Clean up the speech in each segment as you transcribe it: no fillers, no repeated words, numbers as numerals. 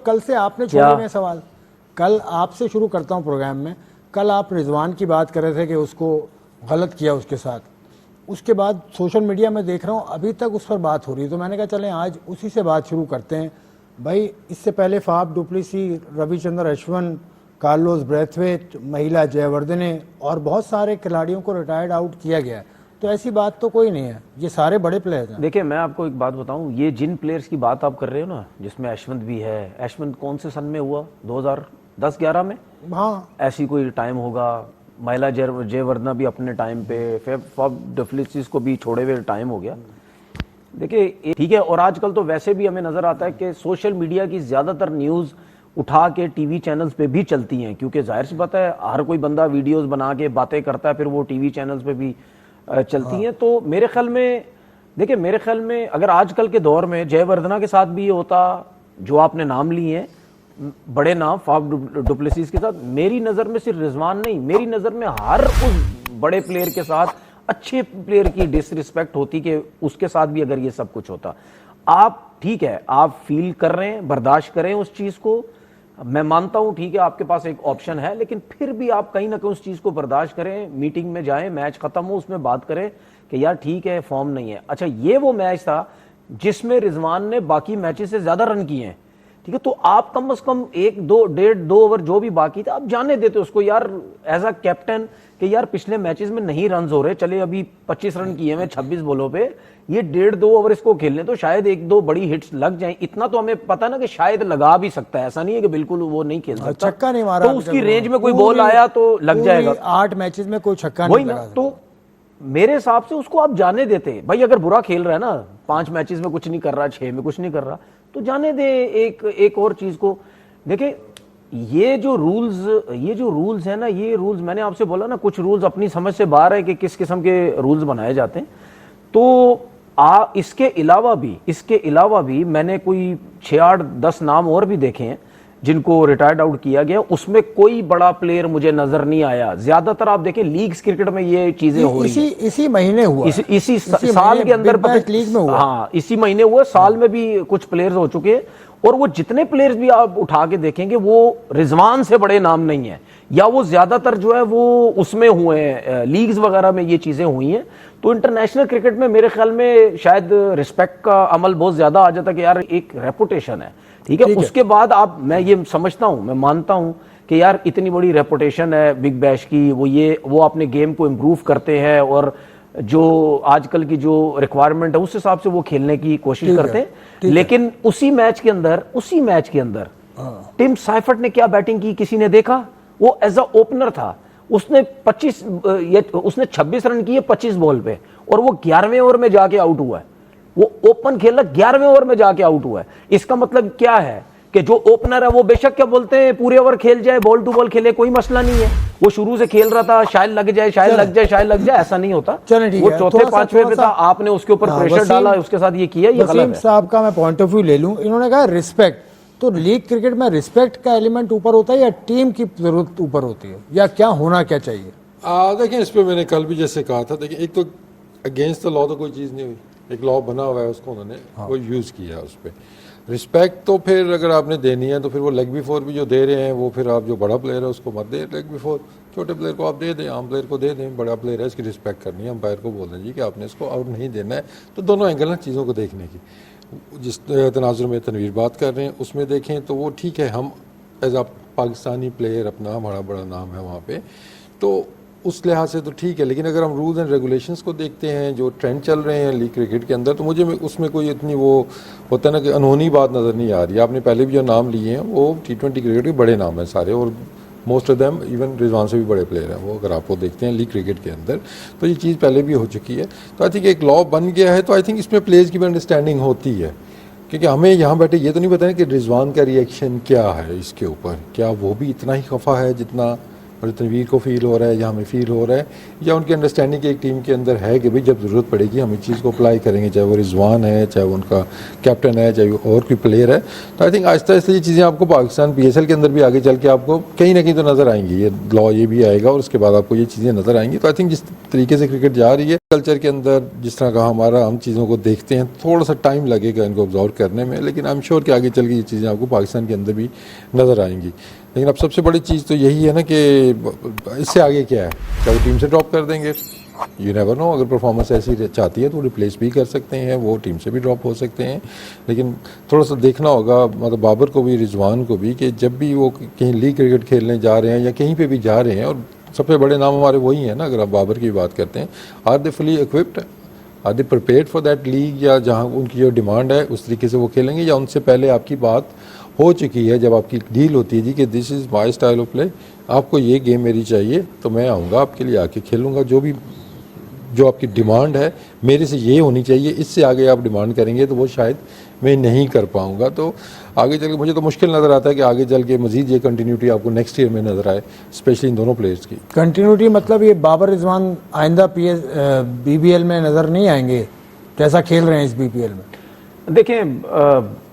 कल से आपने छोड़े में सवाल, कल आपसे शुरू करता हूं प्रोग्राम में। कल आप रिजवान की बात कर रहे थे कि उसको गलत किया उसके साथ, उसके बाद सोशल मीडिया में देख रहा हूं अभी तक उस पर बात हो रही है, तो मैंने कहा चलें आज उसी से बात शुरू करते हैं। भाई इससे पहले Faf du Plessis, Ravichandran Ashwin, Carlos Brathwaite, Mahela Jayawardene और बहुत सारे खिलाड़ियों को रिटायर्ड आउट किया गया है, तो ऐसी बात तो कोई नहीं है, ये सारे बड़े प्लेयर हैं। देखिए मैं आपको एक बात बताऊं, ये जिन प्लेयर्स की बात आप कर रहे हो ना, जिसमें अश्विन भी है, अश्विन कौन से सन में हुआ, 2010-11 में, हाँ ऐसी कोई टाइम होगा। महिला जयवर्धना भी अपने टाइम पे, फाफ डुप्लेसिस को भी छोड़े हुए टाइम हो गया। देखिए ठीक है, और आजकल तो वैसे भी हमें नजर आता है कि सोशल मीडिया की ज्यादातर न्यूज उठा के टीवी चैनल्स पे भी चलती हैं, क्योंकि जाहिर सी बात है हर कोई बंदा वीडियोस बना के बातें करता है, फिर वो टीवी चैनल्स पे भी चलती हैं। तो मेरे ख्याल में, देखिए मेरे ख्याल में अगर आजकल के दौर में जयवर्धना के साथ भी ये होता, जो आपने नाम लिए हैं बड़े नाम फाफ डुप्लेसिस के साथ, मेरी नजर में सिर्फ रिजवान नहीं, मेरी नजर में हर उस बड़े प्लेयर के साथ, अच्छे प्लेयर की डिसरिस्पेक्ट होती कि उसके साथ भी अगर ये सब कुछ होता। आप ठीक है, आप फील कर रहे हैं, बर्दाश्त करें उस चीज को, मैं मानता हूं ठीक है आपके पास एक ऑप्शन है, लेकिन फिर भी आप कहीं ना कहीं उस चीज को बर्दाश्त करें, मीटिंग में जाएं, मैच खत्म हो उसमें बात करें कि यार ठीक है फॉर्म नहीं है। अच्छा ये वो मैच था जिसमें रिजवान ने बाकी मैचेस से ज्यादा रन किए हैं, ठीक है, तो आप कम से कम 1-2 ओवर जो भी बाकी था आप जाने देते उसको यार, एज अ कैप्टन कि यार पिछले मैचेस में नहीं रन हो रहे, चले अभी 25 रन किए हैं 26 बॉलों पे, ये 1.5-2 ओवर इसको खेलने तो शायद 1-2 बड़ी हिट्स लग जाएं, इतना तो हमें पता ना कि शायद लगा भी सकता है, ऐसा नहीं है कि बिल्कुल वो नहीं खेल सकता, छक्का नहीं मारा तो उसकी रेंज में कोई बॉल आया तो लग जाएगा। 8 मैचेस में कोई छक्का नहीं लगा, तो मेरे हिसाब से उसको आप जाने देते भाई, अगर बुरा खेल रहा है ना, 5 मैचेस में कुछ नहीं कर रहा, 6 में कुछ नहीं कर रहा, तो जाने दे। एक और चीज को देखिए, ये जो रूल्स है ना, ये रूल्स मैंने आपसे बोला ना, कुछ रूल्स अपनी समझ से बाहर है कि किस किस्म के रूल्स बनाए जाते हैं। तो इसके अलावा भी मैंने कोई 6-8-10 नाम और भी देखे हैं जिनको रिटायर्ड आउट किया गया, उसमें कोई बड़ा प्लेयर मुझे नजर नहीं आया। ज्यादातर आप देखें लीग्स क्रिकेट में ये चीजें हो रही हैं, इसी महीने हुआ, इसी साल के अंदर लीग में हुआ, हाँ इसी महीने हुआ, साल में भी कुछ प्लेयर्स हो चुके हैं, और वो जितने प्लेयर्स भी आप उठा के देखेंगे वो रिजवान से बड़े नाम नहीं है, या वो ज्यादातर जो है वो उसमें हुए हैं, लीग्स वगैरह में ये चीजें हुई हैं। तो इंटरनेशनल क्रिकेट में मेरे ख्याल में शायद रिस्पेक्ट का अमल बहुत ज्यादा आ जाता कि यार एक रेपुटेशन है, ठीक है, उसके बाद आप, मैं ये समझता हूं, मैं मानता हूं कि यार इतनी बड़ी रेपुटेशन है बिग बैश की, वो अपने गेम को इम्प्रूव करते हैं, और जो आजकल की जो रिक्वायरमेंट है उस हिसाब से वो खेलने की कोशिश करते हैं। लेकिन उसी मैच के अंदर टिम साइफर्ट ने क्या बैटिंग की किसी ने देखा? वो एज अ ओपनर था, उसने 26 रन किए 25 बॉल पे, और वो 11वें ओवर में जाके आउट हुआ है। वो ओपन खेला, 11वें ओवर में जाके आउट हुआ है। इसका मतलब क्या है कि जो ओपनर है वो बेशक क्या बोलते हैं पूरे ओवर खेल जाए, बॉल टू बॉल खेले, कोई मसला नहीं है, वो शुरू से खेल रहा था, शायद लग जाए, ऐसा नहीं होता। वो चौथे 5वें पे था, आपने उसके ऊपर प्रेशर डाला, उसके साथ ये किया, ये गलत है। साहब का मैं पॉइंट ऑफ व्यू ले लूं, इन्होंने कहा रिस्पेक्ट, तो लीग क्रिकेट में रिस्पेक्ट का एलिमेंट ऊपर होता है या टीम की जरूरत ऊपर होती है, या क्या होना क्या चाहिए? देखिए इस पर मैंने कल भी जैसे कहा था, देखिए एक तो अगेंस्ट द लॉ तो कोई चीज़ नहीं हुई, एक लॉ बना हुआ है उसको उन्होंने वो यूज़ किया उस पर। रिस्पेक्ट तो फिर अगर आपने देनी है तो फिर वो लेग बिफोर भी जो दे रहे हैं, वो फिर आप जो बड़ा प्लेयर है उसको मत दे लेग बिफोर, छोटे प्लेयर को आप दे दें, आम प्लेयर को दे दें, बड़ा प्लेयर है इसकी रिस्पेक्ट करनी है, अंपायर को बोल दें जी कि आपने इसको आउट नहीं देना है। तो दोनों एंगल हैं चीज़ों को देखने की। जिस तनाजुर में तनवीर बात कर रहे हैं उसमें देखें तो वो ठीक है, हम एज आ पाकिस्तानी प्लेयर अपना हमारा बड़ा नाम है वहाँ पे, तो उस लिहाज से तो ठीक है। लेकिन अगर हम रूल्स एंड रेगुलेशंस को देखते हैं जो ट्रेंड चल रहे हैं लीग क्रिकेट के अंदर, तो मुझे उसमें कोई इतनी वो होता है ना कि अनहोनी बात नज़र नहीं आ रही। आपने पहले भी जो नाम लिए हैं वो T20 क्रिकेट के बड़े नाम हैं सारे, और most of them even Rizwan से भी बड़े प्लेयर हैं वो, अगर आपको देखते हैं लीग क्रिकेट के अंदर, तो ये चीज़ पहले भी हो चुकी है। तो आई थिंक एक लॉ बन गया है, तो आई थिंक इसमें प्लेयर्स की भी अंडरस्टैंडिंग होती है, क्योंकि हमें यहाँ बैठे ये तो नहीं पता है कि रिजवान का रिएक्शन क्या है इसके ऊपर, क्या वो भी इतना ही खफा है जितना और तनवीर को फील हो रहा है या हमें फील हो रहा है, या उनकी अंडरस्टैंडिंग एक टीम के अंदर है कि भाई जब ज़रूरत पड़ेगी हम इस चीज़ को अप्लाई करेंगे, चाहे वो रिजवान है, चाहे वो उनका कैप्टन है, चाहे वो और कोई प्लेयर है। तो आई थिंक आहिस्ता आहिस्ता ये चीज़ें आपको पाकिस्तान PSL के अंदर भी आगे चल के आपको कहीं ना कहीं तो नज़र आएंगी, ये लॉ ये भी आएगा और उसके बाद आपको ये चीज़ें नज़र आएंगी। तो आई थिंक जिस तरीके से क्रिकेट जा रही है कल्चर के अंदर जिस तरह का हमारा हम चीज़ों को देखते हैं, थोड़ा सा टाइम लगेगा इनको ऑब्जर्व करने में, लेकिन आई एम श्योर कि आगे चल के ये चीज़ें आपको पाकिस्तान के अंदर भी नज़र आएंगी। लेकिन अब सबसे बड़ी चीज़ तो यही है ना कि इससे आगे क्या है, क्या वो टीम से ड्रॉप कर देंगे, यू नेवर नो। अगर परफॉर्मेंस ऐसी चाहती है तो रिप्लेस भी कर सकते हैं, वो टीम से भी ड्रॉप हो सकते हैं। लेकिन थोड़ा सा देखना होगा, मतलब बाबर को भी, रिजवान को भी, कि जब भी वो कहीं लीग क्रिकेट खेलने जा रहे हैं या कहीं पे भी जा रहे हैं, और सबसे बड़े नाम हमारे वही हैं ना, अगर आप बाबर की बात करते हैं, are they fully equipped, are they prepared for that league, या जहाँ उनकी जो डिमांड है उस तरीके से वो खेलेंगे, या उनसे पहले आपकी बात हो चुकी है, जब आपकी डील होती है जी कि this is my style of play, आपको ये गेम मेरी चाहिए तो मैं आऊँगा आपके लिए, आके खेलूँगा, जो आपकी डिमांड है मेरे से ये होनी चाहिए, इससे आगे आप डिमांड करेंगे तो वो शायद मैं नहीं कर पाऊँगा। तो आगे चल के मुझे तो मुश्किल नज़र आता है कि आगे चल के मज़ीद ये कंटिन्यूटी आपको नेक्स्ट ईयर में नज़र आए, स्पेशली इन दोनों प्लेयर्स की कंटिन्यूटी। मतलब ये बाबर रिजवान आइंदा BBL में नज़र नहीं आएंगे, कैसा खेल रहे हैं इस BBL में? देखें,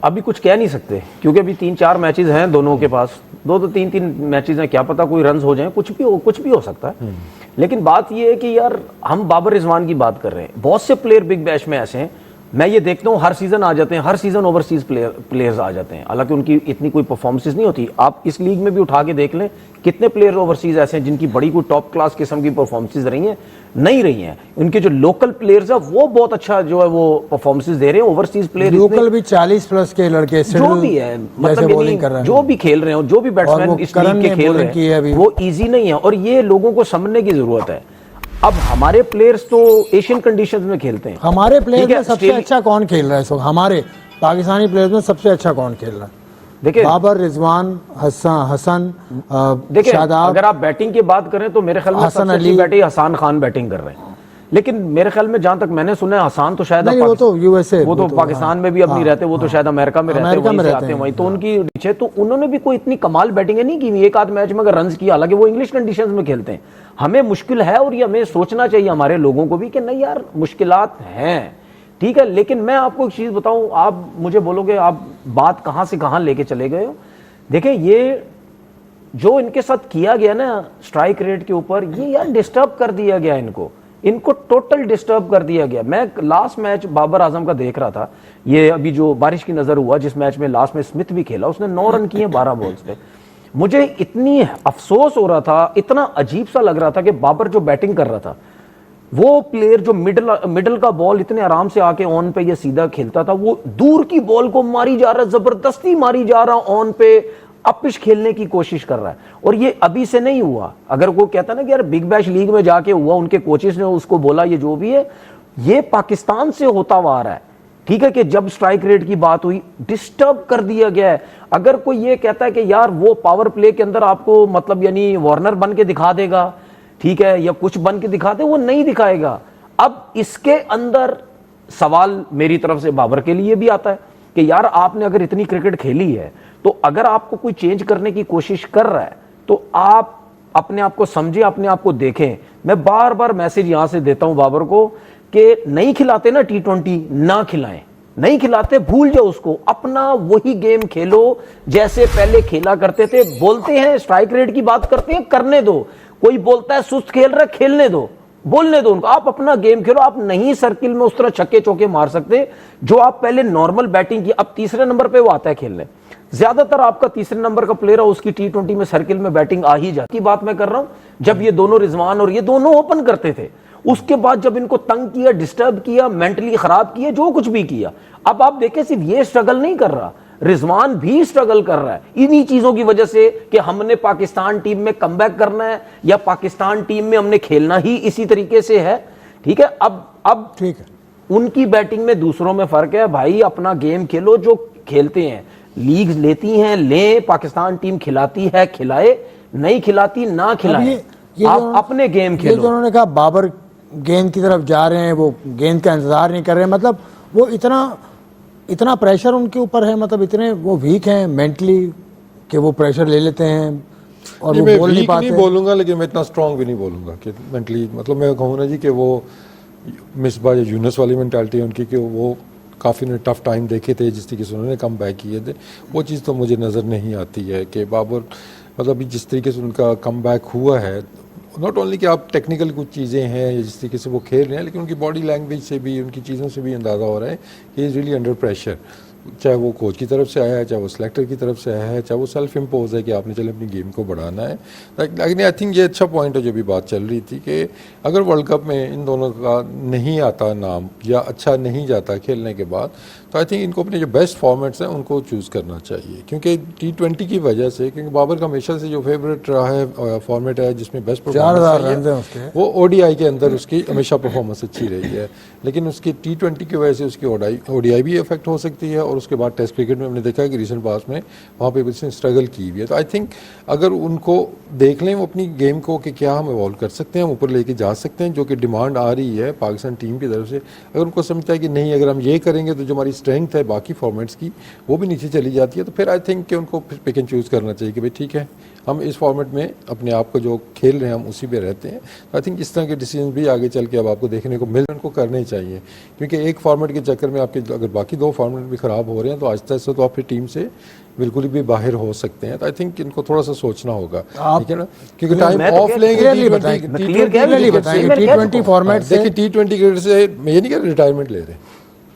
अभी कुछ कह नहीं सकते क्योंकि अभी 3-4 मैचेस हैं दोनों के पास, 2-3 मैचेस हैं, क्या पता कोई रन्स हो जाएं, कुछ भी हो सकता है। लेकिन बात ये है कि यार हम बाबर रिजवान की बात कर रहे हैं, बहुत से प्लेयर बिग बैश में ऐसे हैं, मैं ये देखता हूँ हर सीजन आ जाते हैं, हर सीजन ओवरसीज प्लेयर्स आ जाते हैं, हालांकि उनकी इतनी कोई परफॉर्मेंसेस नहीं होती। आप इस लीग में भी उठा के देख लें, कितने प्लेयर ओवरसीज ऐसे हैं जिनकी बड़ी कोई टॉप क्लास किस्म की परफॉर्मेंसेस रही हैं, नहीं रही हैं। उनके जो लोकल प्लेयर्स है वो बहुत अच्छा जो है वो परफॉर्मेंसेस दे रहे हैं। ओवरसीज प्लेयर लोकल भी 40+ के लड़के जो भी है, मतलब जो भी खेल रहे हो, जो भी बैट्समैन इस लीग के खेल रहे हैं, वो इजी नहीं है, और ये लोगों को समझने की जरूरत है। अब हमारे प्लेयर्स तो एशियन कंडीशंस में खेलते हैं, हमारे प्लेयर्स में सबसे अच्छा कौन खेल रहा है इस वक्त? हमारे पाकिस्तानी प्लेयर्स में सबसे अच्छा कौन खेल रहा है? देखिए, बाबर, रिजवान, हसन, देखिए, अगर आप बैटिंग की बात करें तो मेरे ख्याल में सबसे अच्छी बैटिंग हसन खान बैटिंग कर रहे हैं। लेकिन मेरे ख्याल में जहां तक मैंने सुना है, हसन तो शायद वो तो USA, वो तो पाकिस्तान में भी अब नहीं रहते, वो तो शायद अमेरिका में रहते हैं, वहीं तो उनकी नीचे, तो उन्होंने भी कोई इतनी कमाल बैटिंग नहीं की, एक आध मैच में अगर रन किया, हालांकि वो इंग्लिश कंडीशंस में खेलते हैं। हमें मुश्किल है, और ये हमें सोचना चाहिए हमारे लोगों को भी कि नहीं यार मुश्किलात हैं, ठीक है। लेकिन मैं आपको एक चीज बताऊं, आप मुझे बोलोगे आप बात कहां से कहां लेके चले गए हो। देखिए, ये जो इनके साथ किया गया ना स्ट्राइक रेट के ऊपर, ये यार डिस्टर्ब कर दिया गया, इनको टोटल डिस्टर्ब कर दिया गया। मैं लास्ट मैच बाबर आजम का देख रहा था, ये अभी जो बारिश की नजर हुआ, जिस मैच में लास्ट में स्मिथ भी खेला, उसने 9 रन किए 12 बॉल्स पे। मुझे इतनी अफसोस हो रहा था, इतना अजीब सा लग रहा था कि बाबर जो बैटिंग कर रहा था, वो प्लेयर जो मिडल का बॉल इतने आराम से आके ऑन पे ये सीधा खेलता था, वो दूर की बॉल को मारी जा रहा है, जबरदस्ती मारी जा रहा, ऑन पे अपिश खेलने की कोशिश कर रहा है। और ये अभी से नहीं हुआ, अगर वो कहता ना कि यार बिग बैश लीग में जाके हुआ, उनके कोचेस ने उसको बोला, ये जो भी है ये पाकिस्तान से होता हुआ आ रहा है, ठीक है, कि जब स्ट्राइक रेट की बात हुई डिस्टर्ब कर दिया गया है। अगर कोई ये कहता है कि यार वो पावर प्ले के अंदर आपको मतलब यानी वार्नर बन के दिखा देगा, ठीक है, या कुछ बन के दिखा दे, वो नहीं दिखाएगा। अब इसके अंदर सवाल मेरी तरफ से बाबर के लिए भी आता है कि यार आपने अगर इतनी क्रिकेट खेली है, तो अगर आपको कोई चेंज करने की कोशिश कर रहा है तो आप अपने आप को समझें, अपने आप को देखें। मैं बार बार मैसेज यहां से देता हूं बाबर को कि नहीं खिलाते ना T20, ना खिलाएं, नहीं खिलाते, भूल जाओ उसको, अपना वही गेम खेलो जैसे पहले खेला करते थे। बोलते हैं स्ट्राइक रेट की बात करते हैं, करने दो। कोई बोलता है सुस्त खेल रहा है, खेलने दो, बोलने दो उनको, आप अपना गेम खेलो। आप नहीं सर्किल में उस तरह छक्के चौके मार सकते जो आप पहले नॉर्मल बैटिंग की। अब तीसरे नंबर पे वो आता है खेलने, ज्यादातर आपका तीसरे नंबर का प्लेयर है, उसकी T20 में सर्किल में बैटिंग आ ही जाती। बात मैं कर रहा हूं जब ये दोनों रिजवान और ये दोनों ओपन करते थे, उसके बाद जब इनको तंग किया, डिस्टर्ब किया, मेंटली खराब किया, जो कुछ भी किया। अब आप देखें, सिर्फ ये स्ट्रगल नहीं कर रहा, रिजवान भी स्ट्रगल कर रहा है इन्हीं चीजों की वजह से कि हमने पाकिस्तान टीम में कमबैक करना है, या पाकिस्तान टीम में हमने खेलना ही इसी तरीके से है, ठीक है। अब ठीक है, उनकी बैटिंग में दूसरों में फर्क है। भाई अपना गेम खेलो, जो खेलते हैं लीग लेती हैं ले, पाकिस्तान टीम खिलाती है खिलाए, नहीं खिलाती ना खिलाए, आप अपने गेम खेलो। जो उन्होंने कहा बाबर गेंद की तरफ जा रहे हैं, वो गेंद का इंतजार नहीं कर रहे हैं, मतलब वो इतना प्रेशर उनके ऊपर है, मतलब इतने वो वीक हैं मेंटली कि वो प्रेशर ले लेते हैं और वो बोल नहीं पाते। नहीं बोलूंगा, लेकिन मैं इतना स्ट्रांग भी नहीं बोलूंगा कि मेंटली, मतलब मैं कहूँ ना जी कि वो मिसबा या यूनुस वाली मेंटालिटी है उनकी, कि वो काफ़ी ने टफ टाइम देखे थे, जिस तरीके से उन्होंने कम बैक किए थे, वो चीज़ तो मुझे नज़र नहीं आती है कि बाबर मतलब जिस तरीके से उनका कम बैक हुआ है, नॉट ओनली कि आप टेक्निकल कुछ चीज़ें हैं जिस तरीके से वो खेल रहे हैं, लेकिन उनकी बॉडी लैंग्वेज से भी, उनकी चीज़ों से भी अंदाज़ा हो रहा है कि इज़ रियली अंडर प्रेशर, चाहे वो कोच की तरफ से आया है, चाहे वो सिलेक्टर की तरफ से आया है, चाहे वो सेल्फ इम्पोज है कि आपने चले अपनी गेम को बढ़ाना है। लेकिन आई थिंक ये अच्छा पॉइंट है जो भी बात चल रही थी कि अगर वर्ल्ड कप में इन दोनों का नहीं आता नाम या अच्छा नहीं जाता खेलने के बाद, तो आई थिंक इनको अपने जो बेस्ट फॉर्मेट्स हैं उनको चूज़ करना चाहिए, क्योंकि T20 की वजह से, क्योंकि बाबर का हमेशा से जो फेवरेट रहा है फॉर्मेट है जिसमें बेस्ट परफॉर्मेंस है वो ODI के अंदर उसकी हमेशा परफॉर्मेंस अच्छी रही है, लेकिन उसकी T20 की वजह से उसकी ODI भी इफेक्ट हो सकती है, और उसके बाद टेस्ट क्रिकेट में हमने देखा है कि रिसेंट पास में वहाँ पे उसने स्ट्रगल की हुई है। तो आई थिंक अगर उनको देख लें वो अपनी गेम को कि क्या हम इवॉल्व कर सकते हैं, हम ऊपर लेके जा सकते हैं, जो कि डिमांड आ रही है पाकिस्तान टीम की तरफ से, अगर उनको समझता है कि नहीं अगर हम ये करेंगे तो जो हमारी स्ट्रेंथ है बाकी फॉर्मेट्स की वो भी नीचे चली जाती है, तो फिर आई थिंक कि उनको पिक एंड चूज़ करना चाहिए कि भाई ठीक है हम इस फॉर्मेट में अपने आप को जो खेल रहे हैं हम उसी पे रहते हैं। तो आई थिंक इस तरह के डिसीजन भी आगे चल के अब आपको देखने को मिल, उनको करने चाहिए, क्योंकि एक फॉर्मेट के चक्कर में आपके अगर बाकी दो फॉर्मेट भी ख़राब हो रहे हैं तो आहिस्ता आहिस्ता तो आप फिर टीम से बिल्कुल भी बाहर हो सकते हैं। तो आई थिंक इनको थोड़ा सा सोचना होगा, ठीक है ना, क्योंकि टाइम ऑफ लेंगे T20 फॉर्मेट से। देखिए T20 क्रिकेट से मैं ये नहीं कह रहा रिटायरमेंट ले रहे,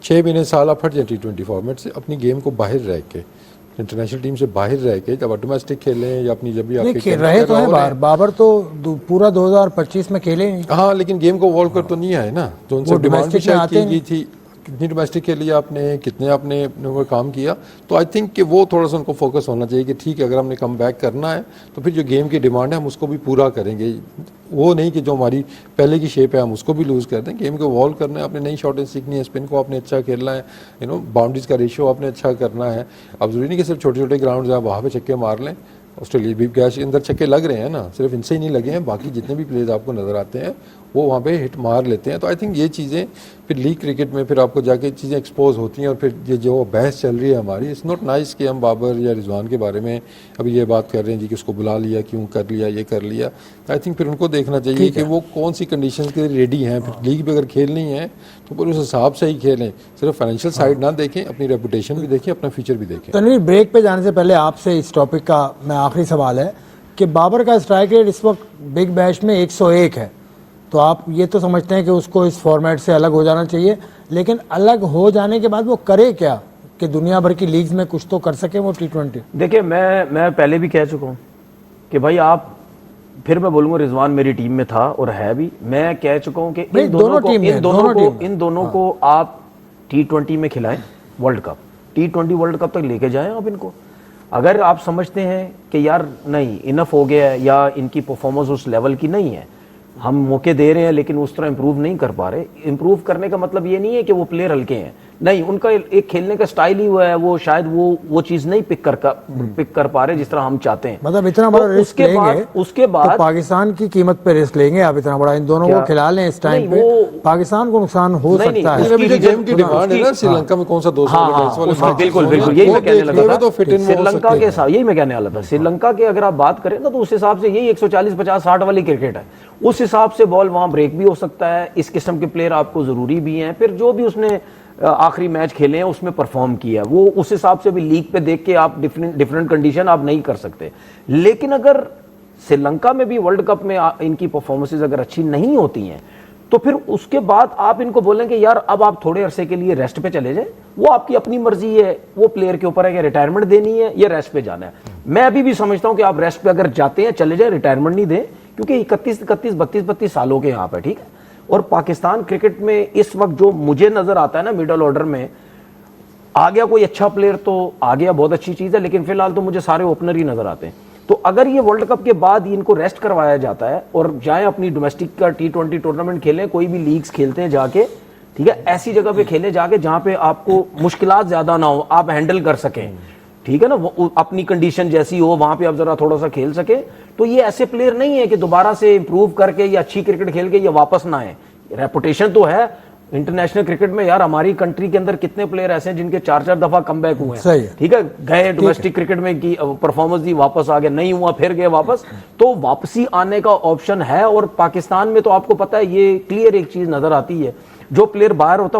6 महीने साल आप हट जाए T20 फॉर्मेट से, अपनी गेम को बाहर रह के इंटरनेशनल टीम से बाहर रह के जब डोमेस्टिक खेलें या अपनी जब भी आप रहे तो है बाबर तो पूरा 2025 में खेले नहीं। हाँ, लेकिन गेम को वॉल्व कर तो नहीं आए ना, तो उनसे डिमांड भी शायद की गई थी कितनी डोमेस्टिक के लिए आपने कितने आपने काम किया। तो आई थिंक कि वो थोड़ा सा उनको फोकस होना चाहिए कि ठीक है अगर हमने कम बैक करना है तो फिर जो गेम की डिमांड है हम उसको भी पूरा करेंगे, वो नहीं कि जो हमारी पहले की शेप है हम उसको भी लूज़ कर दें। गेम को वॉल्व करना है, आपने नई शॉटें सीखनी है, स्पिन को आपने अच्छा खेलना है, बाउंड्रीज का रेशियो आपने अच्छा करना है। अब जरूरी नहीं कि सिर्फ छोटे छोटे ग्राउंड हैं वहाँ पे छक्के मार लें, ऑस्ट्रेलिया भी कैश अंदर छक्के लग रहे हैं ना, सिर्फ इनसे ही नहीं लगे हैं, बाकी जितने भी प्लेयर्स आपको नज़र आते हैं वो वहाँ पे हिट मार लेते हैं। तो आई थिंक ये चीज़ें फिर लीग क्रिकेट में फिर आपको जाके चीज़ें एक्सपोज होती हैं, और फिर ये जो बहस चल रही है हमारी, इट्स नॉट नाइस कि हम बाबर या रिजवान के बारे में अभी ये बात कर रहे हैं जी कि उसको बुला लिया, क्यों कर लिया, ये कर लिया। आई थिंक फिर उनको देखना चाहिए कि वो कौन सी कंडीशन के लिए रेडी हैं, फिर लीग भी अगर खेलनी है तो फिर उस हिसाब से ही खेलें, सिर्फ फाइनेंशियल साइड ना देखें, अपनी रेपुटेशन भी देखें, अपना फ्यूचर भी देखें। तनवीर, ब्रेक पे जाने से पहले आपसे इस टॉपिक का मैं आखिरी सवाल है कि बाबर का स्ट्राइक रेट इस वक्त बिग बैश में 101 है, तो आप ये तो समझते हैं कि उसको इस फॉर्मेट से अलग हो जाना चाहिए, लेकिन अलग हो जाने के बाद वो करे क्या कि दुनिया भर की लीग्स में कुछ तो कर सके वो T20? देखिए मैं पहले भी कह चुका हूँ कि भाई आप, फिर मैं बोलूंगा रिजवान मेरी टीम में था और है भी, मैं कह चुका हूँ कि इन दोनों को आप T20 में खिलाएं, world cup T20 world cup तक लेके जाएं आप इनको। अगर आप समझते हैं कि यार नहीं इनफ हो गया है या इनकी परफॉर्मेंस उस लेवल की नहीं है, हम मौके दे रहे हैं लेकिन उस तरह इंप्रूव नहीं कर पा रहे, इंप्रूव करने का मतलब ये नहीं है कि वो प्लेयर हल्के हैं, नहीं, उनका एक खेलने का स्टाइल ही हुआ है, वो शायद वो चीज नहीं पिक कर पा रहे जिस तरह हम चाहते हैं। मतलब इतना बड़ा रिस्क लेंगे, उसके बाद तो पाकिस्तान की कीमत पे रिस्क लेंगे आप इतना बड़ा, इन दोनों को खिला लें इस टाइम पे, पाकिस्तान को नुकसान हो सकता है। श्रीलंका में कौन सा 200 बिल्कुल यही मैं कहने लगा था, श्रीलंका के साथ यही मैं कहने वाला था। श्रीलंका के अगर आप बात करें ना तो उस हिसाब से यही 140, 50, 60 वाली क्रिकेट है, उस हिसाब से बॉल वहां ब्रेक भी हो सकता है, इस किस्म के प्लेयर आपको जरूरी भी हैं। फिर जो भी उसने आखिरी मैच खेले हैं उसमें परफॉर्म किया, वो उस हिसाब से भी लीग पे देख के आप डिफरेंट कंडीशन आप नहीं कर सकते। लेकिन अगर श्रीलंका में भी वर्ल्ड कप में इनकी परफॉर्मेंसेज अगर अच्छी नहीं होती हैं तो फिर उसके बाद आप इनको बोलेंगे यार अब आप थोड़े अरसे के लिए रेस्ट पे चले जाएं, वो आपकी अपनी मर्जी है, वो प्लेयर के ऊपर है कि रिटायरमेंट देनी है या रेस्ट पे जाना है। मैं अभी भी समझता हूं कि आप रेस्ट पे अगर जाते हैं चले जाए, रिटायरमेंट नहीं दें, क्योंकि 31, 32 सालों के यहाँ पे, ठीक है। और पाकिस्तान क्रिकेट में इस वक्त जो मुझे नजर आता है ना मिडिल ऑर्डर में, आ गया कोई अच्छा प्लेयर तो आ गया, बहुत अच्छी चीज है, लेकिन फिलहाल तो मुझे सारे ओपनर ही नजर आते हैं। तो अगर ये वर्ल्ड कप के बाद इनको रेस्ट करवाया जाता है और जाएं अपनी डोमेस्टिक का T20 टूर्नामेंट खेलें, कोई भी लीग्स खेलते हैं जाके, ठीक है, ऐसी जगह पे खेलें जाके जहां पे आपको मुश्किलात ज्यादा ना हो, आप हैंडल कर सकें, ठीक है ना, वो अपनी कंडीशन जैसी हो वहां पे आप जरा थोड़ा सा खेल सके। तो ये ऐसे प्लेयर नहीं है कि दोबारा से इंप्रूव करके या अच्छी क्रिकेट खेल के ये वापस ना आए। रेपुटेशन तो है इंटरनेशनल क्रिकेट में, यार हमारी कंट्री के अंदर कितने प्लेयर ऐसे हैं जिनके 4 दफा कमबैक हुए हैं, ठीक है, गए डोमेस्टिक क्रिकेट में की परफॉर्मेंस दी, वापस आ गए, नहीं हुआ फिर गए वापस, तो वापसी आने का ऑप्शन है। और पाकिस्तान में तो आपको पता है ये क्लियर एक चीज नजर आती है, जो प्लेयर बाहर होता है